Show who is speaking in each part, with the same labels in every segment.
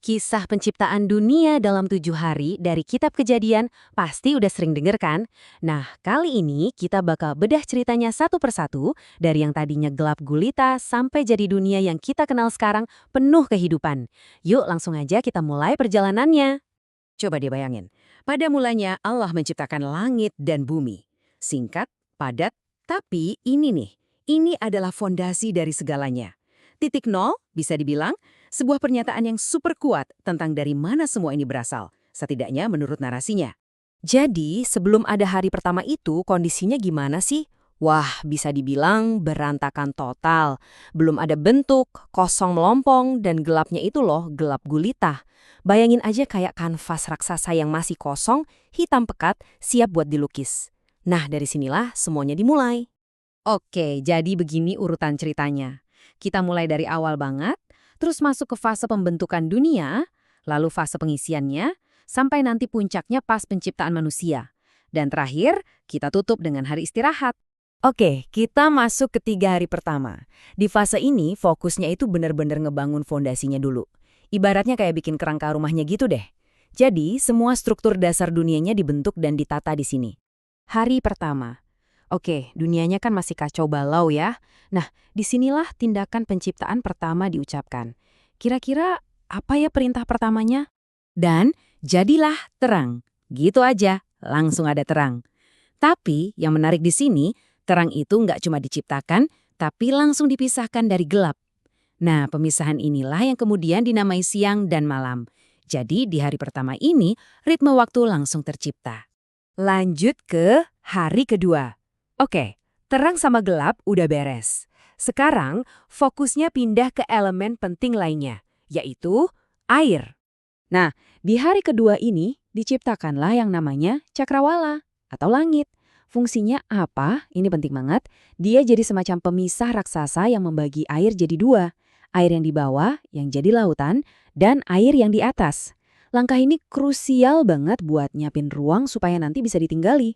Speaker 1: Kisah penciptaan dunia dalam 7 hari dari Kitab Kejadian pasti udah sering denger kan? Nah, kali ini kita bakal bedah ceritanya satu persatu dari yang tadinya gelap gulita sampai jadi dunia yang kita kenal sekarang penuh kehidupan. Yuk langsung aja kita mulai perjalanannya.
Speaker 2: Coba dibayangin, pada mulanya Allah menciptakan langit dan bumi. Singkat, padat, tapi ini adalah fondasi dari segalanya. Titik nol, bisa dibilang, sebuah pernyataan yang super kuat tentang dari mana semua ini berasal, setidaknya menurut narasinya.
Speaker 1: Jadi, sebelum ada hari pertama itu kondisinya gimana sih? Wah, bisa dibilang berantakan total. Belum ada bentuk, kosong melompong, dan gelapnya itu loh, gelap gulita. Bayangin aja kayak kanvas raksasa yang masih kosong, hitam pekat, siap buat dilukis. Nah, dari sinilah semuanya dimulai. Oke, jadi begini urutan ceritanya. Kita mulai dari awal banget, terus masuk ke fase pembentukan dunia, lalu fase pengisiannya, sampai nanti puncaknya pas penciptaan manusia. Dan terakhir, kita tutup dengan hari istirahat. Oke, kita masuk ke 3 hari pertama. Di fase ini, fokusnya itu benar-benar ngebangun fondasinya dulu. Ibaratnya kayak bikin kerangka rumahnya gitu deh. Jadi, semua struktur dasar dunianya dibentuk dan ditata di sini. Hari pertama. Oke, dunianya kan masih kacau balau ya. Nah, disinilah tindakan penciptaan pertama diucapkan. Kira-kira apa ya perintah pertamanya? Dan jadilah terang. Gitu aja, langsung ada terang. Tapi yang menarik di sini, terang itu nggak cuma diciptakan, tapi langsung dipisahkan dari gelap. Nah, pemisahan inilah yang kemudian dinamai siang dan malam. Jadi di hari pertama ini, ritme waktu langsung tercipta. Lanjut ke hari kedua. Oke, terang sama gelap udah beres. Sekarang fokusnya pindah ke elemen penting lainnya, yaitu air. Nah, di hari kedua ini diciptakanlah yang namanya cakrawala atau langit. Fungsinya apa? Ini penting banget. Dia jadi semacam pemisah raksasa yang membagi air jadi dua. Air yang di bawah, yang jadi lautan, dan air yang di atas. Langkah ini krusial banget buat nyiapin ruang supaya nanti bisa ditinggali.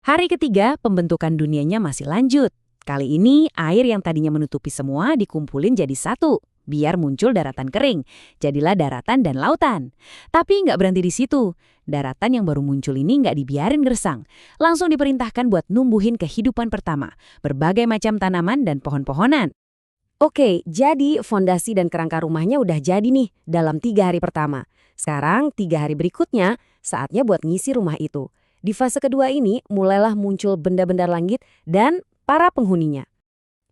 Speaker 1: Hari ketiga, pembentukan dunianya masih lanjut. Kali ini, air yang tadinya menutupi semua dikumpulin jadi satu, biar muncul daratan kering. Jadilah daratan dan lautan. Tapi nggak berhenti di situ. Daratan yang baru muncul ini nggak dibiarin gersang. Langsung diperintahkan buat numbuhin kehidupan pertama, berbagai macam tanaman dan pohon-pohonan. Oke, jadi fondasi dan kerangka rumahnya udah jadi nih dalam 3 hari pertama. Sekarang 3 hari berikutnya, saatnya buat ngisi rumah itu. Di fase kedua ini, mulailah muncul benda-benda langit dan para penghuninya.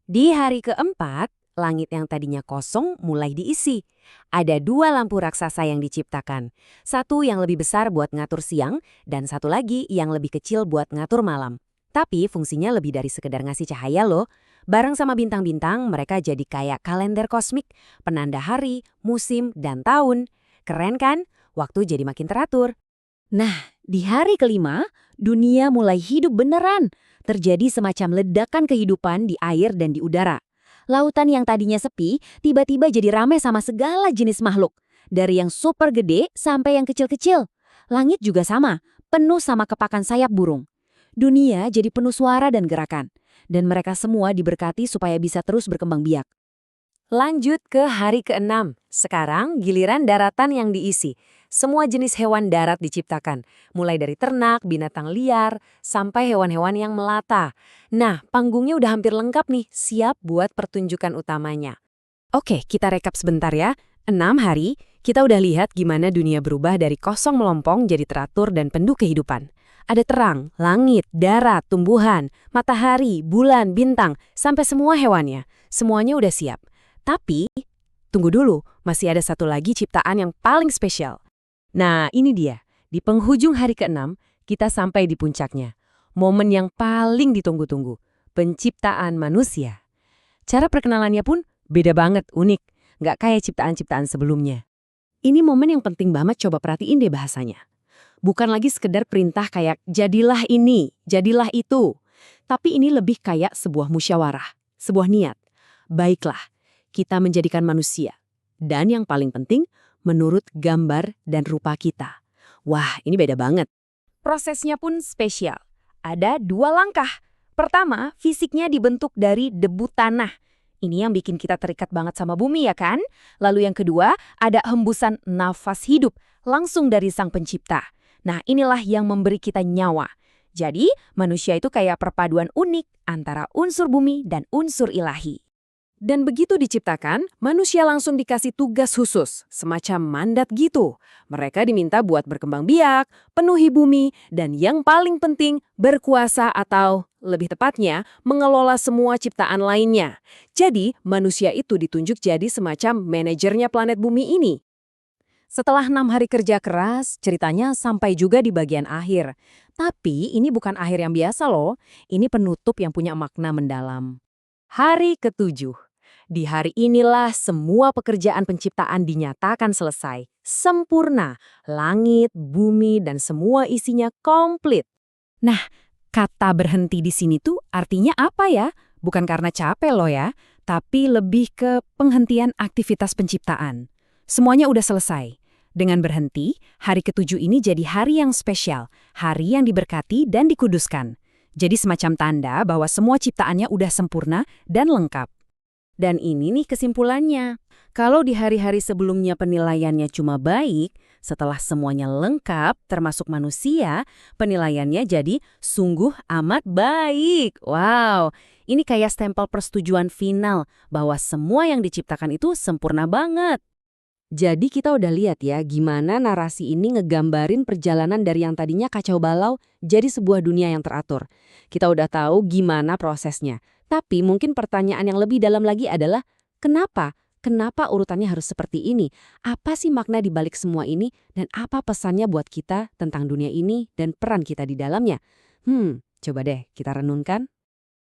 Speaker 1: Di hari keempat, langit yang tadinya kosong mulai diisi. Ada 2 lampu raksasa yang diciptakan. Satu yang lebih besar buat ngatur siang, dan satu lagi yang lebih kecil buat ngatur malam. Tapi fungsinya lebih dari sekedar ngasih cahaya loh. Bareng sama bintang-bintang, mereka jadi kayak kalender kosmik, penanda hari, musim, dan tahun. Keren kan? Waktu jadi makin teratur. Nah, di hari kelima, dunia mulai hidup beneran. Terjadi semacam ledakan kehidupan di air dan di udara. Lautan yang tadinya sepi, tiba-tiba jadi ramai sama segala jenis makhluk. Dari yang super gede sampai yang kecil-kecil. Langit juga sama, penuh sama kepakan sayap burung. Dunia jadi penuh suara dan gerakan. Dan mereka semua diberkati supaya bisa terus berkembang biak. Lanjut ke hari ke-6. Sekarang giliran daratan yang diisi. Semua jenis hewan darat diciptakan, mulai dari ternak, binatang liar, sampai hewan-hewan yang melata. Nah, panggungnya udah hampir lengkap nih, siap buat pertunjukan utamanya. Oke, kita rekap sebentar ya. 6 hari, kita udah lihat gimana dunia berubah dari kosong melompong jadi teratur dan penuh kehidupan. Ada terang, langit, darat, tumbuhan, matahari, bulan, bintang, sampai semua hewannya. Semuanya udah siap. Tapi, tunggu dulu, masih ada satu lagi ciptaan yang paling spesial. Nah, ini dia. Di penghujung hari ke-6, kita sampai di puncaknya. Momen yang paling ditunggu-tunggu. Penciptaan manusia. Cara perkenalannya pun beda banget, unik. Nggak kayak ciptaan-ciptaan sebelumnya. Ini momen yang penting banget, coba perhatiin deh bahasanya. Bukan lagi sekedar perintah kayak, jadilah ini, jadilah itu. Tapi ini lebih kayak sebuah musyawarah, sebuah niat. Baiklah, kita menjadikan manusia. Dan yang paling penting, menurut gambar dan rupa kita. Wah, ini beda banget. Prosesnya pun spesial. Ada 2 langkah. Pertama, fisiknya dibentuk dari debu tanah. Ini yang bikin kita terikat banget sama bumi ya kan? Lalu yang kedua, ada hembusan nafas hidup langsung dari Sang Pencipta. Nah, inilah yang memberi kita nyawa. Jadi, manusia itu kayak perpaduan unik antara unsur bumi dan unsur ilahi.
Speaker 2: Dan begitu diciptakan, manusia langsung dikasih tugas khusus, semacam mandat gitu. Mereka diminta buat berkembang biak, penuhi bumi, dan yang paling penting, berkuasa atau, lebih tepatnya, mengelola semua ciptaan lainnya. Jadi, manusia itu ditunjuk jadi semacam manajernya planet bumi ini.
Speaker 1: Setelah 6 hari kerja keras, ceritanya sampai juga di bagian akhir. Tapi ini bukan akhir yang biasa loh, ini penutup yang punya makna mendalam. Hari ketujuh. Di hari inilah semua pekerjaan penciptaan dinyatakan selesai. Sempurna. Langit, bumi, dan semua isinya komplit. Nah, kata berhenti di sini tuh artinya apa ya? Bukan karena capek loh ya, tapi lebih ke penghentian aktivitas penciptaan. Semuanya udah selesai. Dengan berhenti, hari ketujuh ini jadi hari yang spesial, hari yang diberkati dan dikuduskan. Jadi semacam tanda bahwa semua ciptaannya udah sempurna dan lengkap. Dan ini nih kesimpulannya. Kalau di hari-hari sebelumnya penilaiannya cuma baik, setelah semuanya lengkap, termasuk manusia, penilaiannya jadi sungguh amat baik. Wow, ini kayak stempel persetujuan final bahwa semua yang diciptakan itu sempurna banget. Jadi kita udah lihat ya gimana narasi ini ngegambarin perjalanan dari yang tadinya kacau balau jadi sebuah dunia yang teratur. Kita udah tahu gimana prosesnya. Tapi mungkin pertanyaan yang lebih dalam lagi adalah kenapa? Kenapa urutannya harus seperti ini? Apa sih makna di balik semua ini? Dan apa pesannya buat kita tentang dunia ini dan peran kita di dalamnya? Coba deh kita renungkan.